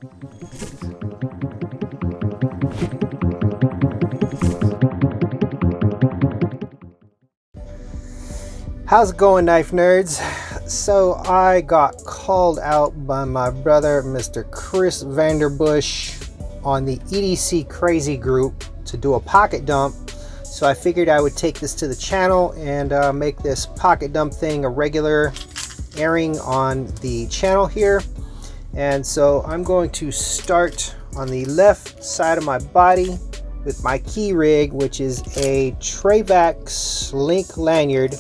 How's it going, knife nerds? So I got called out by my brother, Mr. Chris Vanderbush, on the EDC Crazy group to do a pocket dump. So I figured I would take this to the channel and make this pocket dump thing a regular airing on the channel here. And so I'm going to start on the left side of my body with my key rig, which is a Travax link lanyard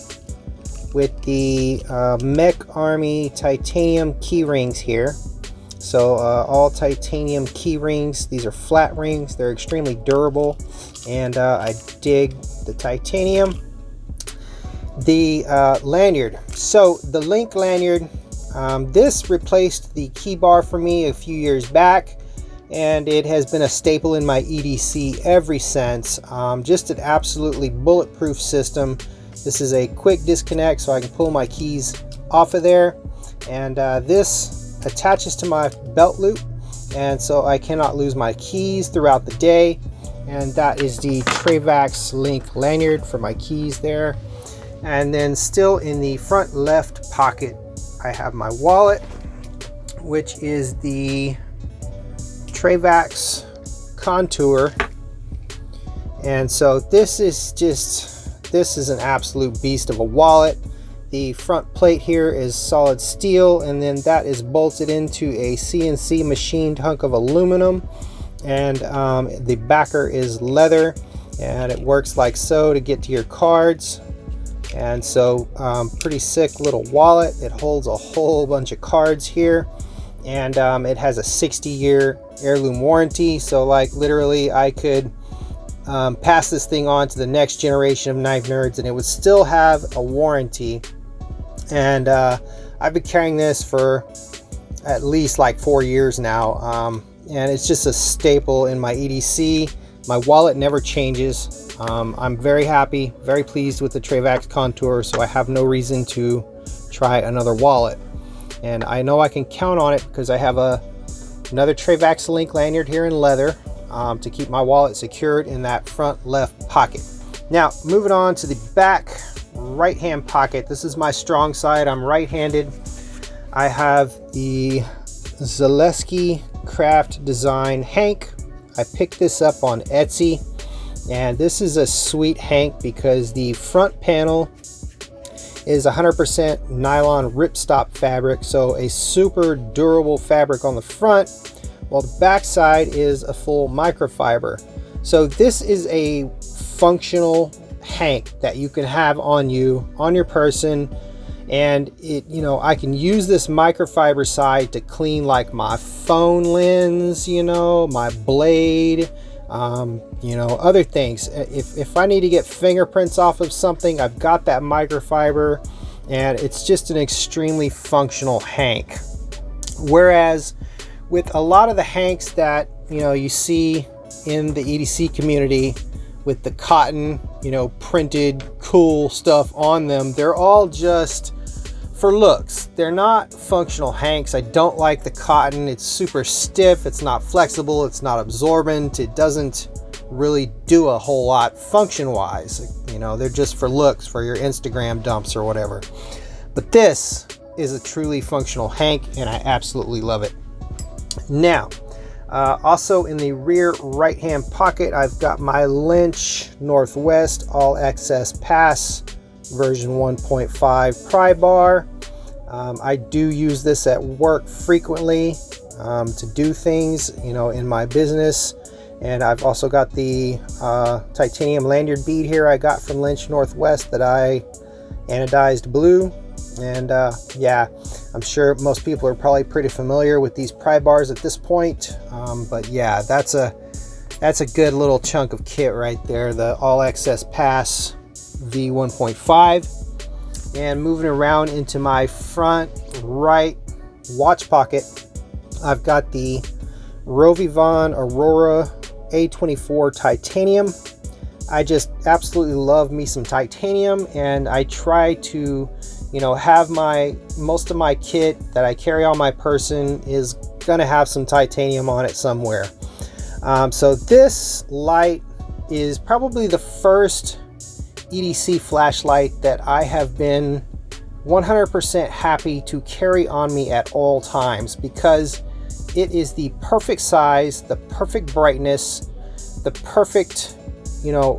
with the Mech Army titanium key rings here. So all titanium key rings. These are flat rings. They're extremely durable, and I dig the titanium. The lanyard. So the link lanyard, this replaced the key bar for me a few years back, and it has been a staple in my EDC ever since. Just an absolutely bulletproof system. This is a quick disconnect, so I can pull my keys off of there, and this attaches to my belt loop, and so I cannot lose my keys throughout the day. And that is the Travax link lanyard for my keys there. And then still in the front left pocket, I have my wallet, which is the Travax Contour. And so this is an absolute beast of a wallet. The front plate here is solid steel, and then that is bolted into a CNC machined hunk of aluminum, and the backer is leather, and it works like so to get to your cards. And so pretty sick little wallet. It holds a whole bunch of cards here, and it has a 60-year heirloom warranty. So like literally I could pass this thing on to the next generation of knife nerds and it would still have a warranty. And I've been carrying this for at least like 4 years now, and it's just a staple in my EDC. My wallet never changes. I'm very happy, very pleased with the Travax Contour, so I have no reason to try another wallet. And I know I can count on it because I have another Travax link lanyard here in leather, to keep my wallet secured in that front left pocket. Now moving on to the back right hand pocket. This is my strong side. I'm right-handed. I have the Zaleski Craft Design hank. I picked this up on Etsy, and this is a sweet hank because the front panel is 100% nylon ripstop fabric, so a super durable fabric on the front, while the back side is a full microfiber. So this is a functional hank that you can have on you, on your person, and it, you know, I can use this microfiber side to clean like my phone lens, you know, my blade, you know, other things. If I need to get fingerprints off of something, I've got that microfiber, and it's just an extremely functional hank. Whereas with a lot of the hanks that, you know, you see in the EDC community with the cotton, you know, printed cool stuff on them, they're all just for looks. They're not functional hanks. I don't like the cotton. It's super stiff, it's not flexible, it's not absorbent, it doesn't really do a whole lot function wise. You know, they're just for looks, for your Instagram dumps or whatever. But this is a truly functional hank, and I absolutely love it. Now, also in the rear right hand pocket, I've got my Lynch Northwest All Access Pass version 1.5 pry bar. I do use this at work frequently to do things, you know, in my business. And I've also got the titanium lanyard bead here I got from Lynch Northwest that I anodized blue. And yeah, I'm sure most people are probably pretty familiar with these pry bars at this point, but yeah, that's a good little chunk of kit right there, the All Access Pass V1.5. And moving around into my front right watch pocket, I've got the Rovivon Aurora A24 titanium. I just absolutely love me some titanium, and I try to, you know, have most of my kit that I carry on my person is gonna have some titanium on it somewhere. So this light is probably the first EDC flashlight that I have been 100% happy to carry on me at all times, because it is the perfect size, the perfect brightness, the perfect, you know,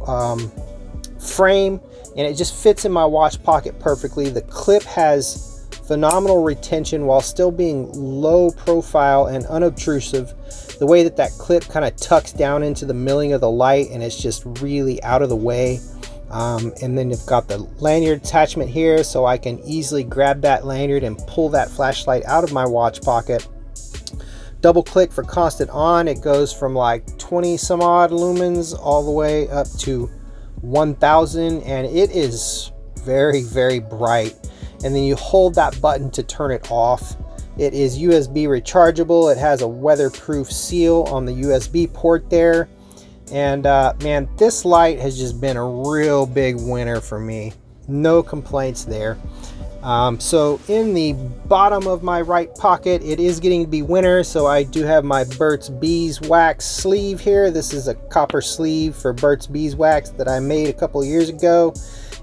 frame, and it just fits in my watch pocket perfectly. The clip has phenomenal retention while still being low profile and unobtrusive. The way that that clip kind of tucks down into the milling of the light, and it's just really out of the way. And then you've got the lanyard attachment here, so I can easily grab that lanyard and pull that flashlight out of my watch pocket. Double click for constant on. It goes from like 20 some odd lumens all the way up to 1000, and it is very, very bright. And then you hold that button to turn it off. It is USB rechargeable. It has a weatherproof seal on the USB port there. And man, this light has just been a real big winner for me. No complaints there. So in the bottom of my right pocket, it is getting to be winter, so I do have my Burt's Beeswax sleeve here. This is a copper sleeve for Burt's Beeswax that I made a couple years ago.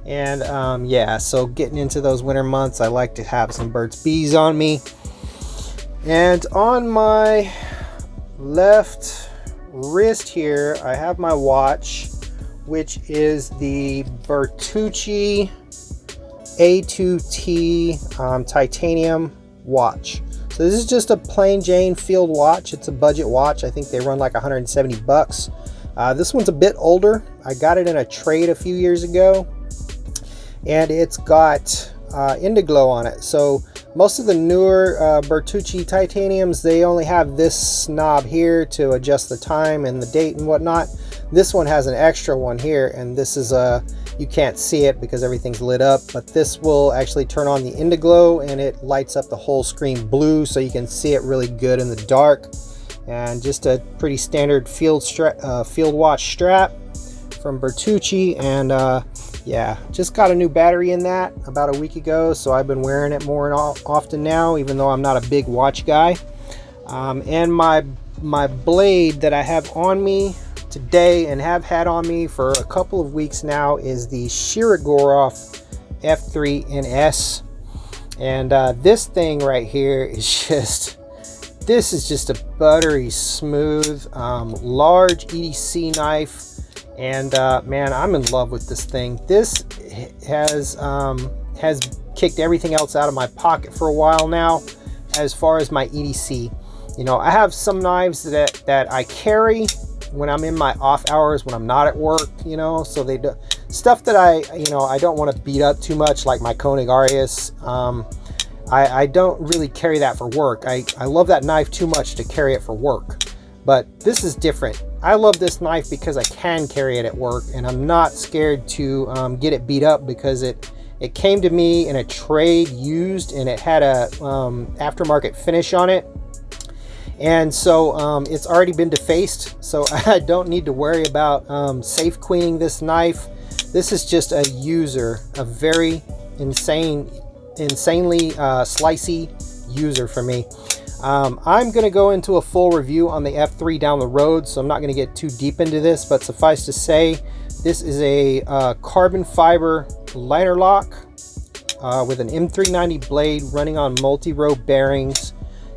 And yeah, so getting into those winter months, I like to have some Burt's Bees on me. And on my left wrist here, I have my watch, which is the Bertucci A2T titanium watch. So this is just a plain Jane field watch. It's a budget watch. I think they run like 170 bucks. This one's a bit older. I got it in a trade a few years ago, and it's got Indiglo on it. So most of the newer Bertucci titaniums, they only have this knob here to adjust the time and the date and whatnot. This one has an extra one here, and this is a, you can't see it because everything's lit up, but this will actually turn on the Indiglo and it lights up the whole screen blue, so you can see it really good in the dark. And just a pretty standard field watch strap from Bertucci. And yeah, just got a new battery in that about a week ago, so I've been wearing it more often now, even though I'm not a big watch guy. And my blade that I have on me today and have had on me for a couple of weeks now is the Shirogorov F3NS. And this thing right here is just, this is just a buttery smooth, large EDC knife. And man, I'm in love with this thing. This has kicked everything else out of my pocket for a while now as far as my EDC. You know, I have some knives that I carry when I'm in my off hours, when I'm not at work, you know, so they do stuff that I don't want to beat up too much, like my Koenig Arius. I don't really carry that for work. I love that knife too much to carry it for work. But this is different. I love this knife because I can carry it at work, and I'm not scared to get it beat up, because it came to me in a trade used, and it had a aftermarket finish on it. And so it's already been defaced, so I don't need to worry about safe cleaning this knife. This is just a user, a very insanely slicey user for me. I'm going to go into a full review on the F3 down the road, so I'm not going to get too deep into this, but suffice to say, this is a carbon fiber liner lock with an M390 blade running on multi-row bearings,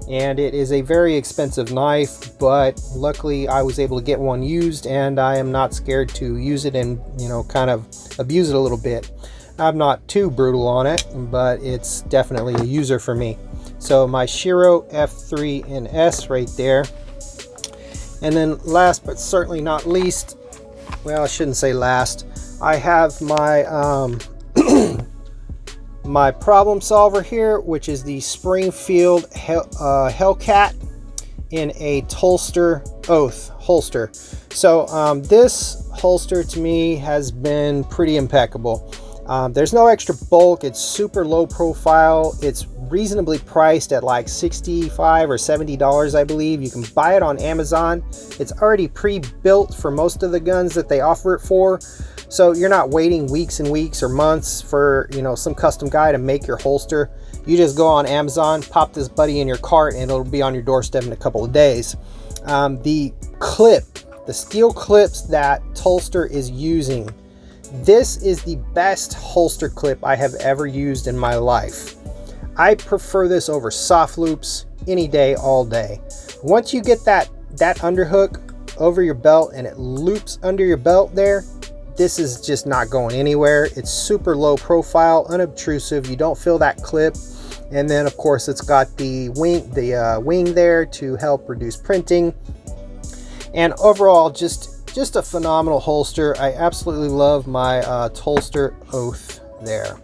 and it is a very expensive knife, but luckily I was able to get one used, and I am not scared to use it and, you know, kind of abuse it a little bit. I'm not too brutal on it, but it's definitely a user for me. So my Shiro F3NS right there. And then last but certainly not least, well, I shouldn't say last, I have my my problem solver here, which is the Springfield Hellcat in a Tolster Oath holster. So this holster to me has been pretty impeccable. There's no extra bulk. It's super low profile. It's reasonably priced at like $65 or $70, I believe. You can buy it on Amazon. It's already pre-built for most of the guns that they offer it for. So you're not waiting weeks and weeks or months for, you know, some custom guy to make your holster. You just go on Amazon, pop this buddy in your cart, and it'll be on your doorstep in a couple of days. The steel clips that Tolster is using, this is the best holster clip I have ever used in my life. I prefer this over soft loops any day, all day. Once you get that underhook over your belt and it loops under your belt there, this is just not going anywhere. It's super low profile, unobtrusive. You don't feel that clip. And then of course it's got the wing there to help reduce printing. And overall, just a phenomenal holster. I absolutely love my Tolster Oath there.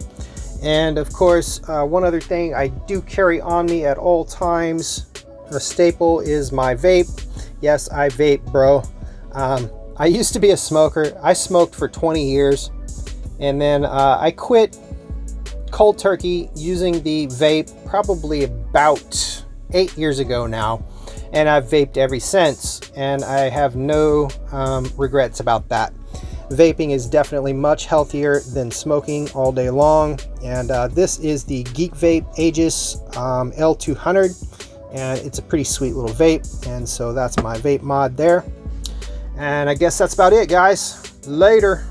And of course, one other thing I do carry on me at all times, a staple, is my vape. Yes, I vape, bro. I used to be a smoker. I smoked for 20 years, and then I quit cold turkey using the vape probably about 8 years ago now, and I've vaped ever since, and I have no regrets about that. Vaping is definitely much healthier than smoking all day long. And this is the Geek Vape Aegis L200, and it's a pretty sweet little vape. And so that's my vape mod there. And I guess that's about it, guys. Later.